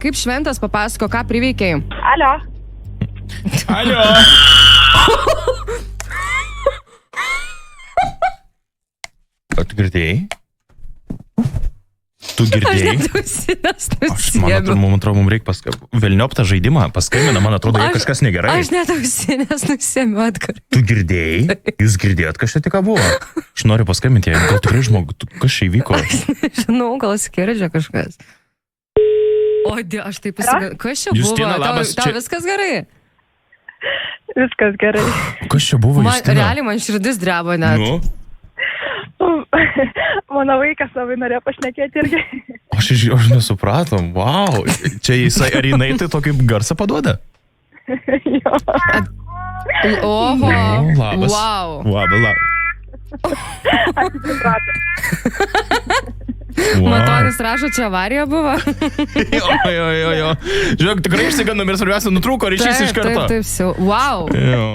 Kaip šventas papasako, ką priveikėjai? Alio. Alio. O tu girdėjai? Tu girdėjai? Man atrodo, mums reikia Velniop tą žaidimą, paskambina, man atrodo, jei kažkas negerai. Aš net ausinės nusėmiu atkar. Tu girdėjai? Jūs girdėjot, kas čia tik buvo? Aš noriu paskambinti, gal tikrai žmogu, kas čia įvyko? Žinau, gal skirdžia kažkas. O, aš taip įsigau. Kas čia Justina, buvo? labas, Tau viskas gerai? Viskas gerai. Kas čia buvo, Justina? Realiai man širdis drebo net. Nu? Mano vaikas labai norėjo pašnekėti irgi. Aš nesupratom, wow. Čia jisai, ar jinai tai tokį garsą paduoda? Jo. Oho. Labas. Wow. Atsiprato. Matonis rašo, čia avarija buvo. Jo. Žiūrėk, tikrai išsigandom ir svarbiausia, nutrūko ryšys iš karto. Taip, wow. Jo.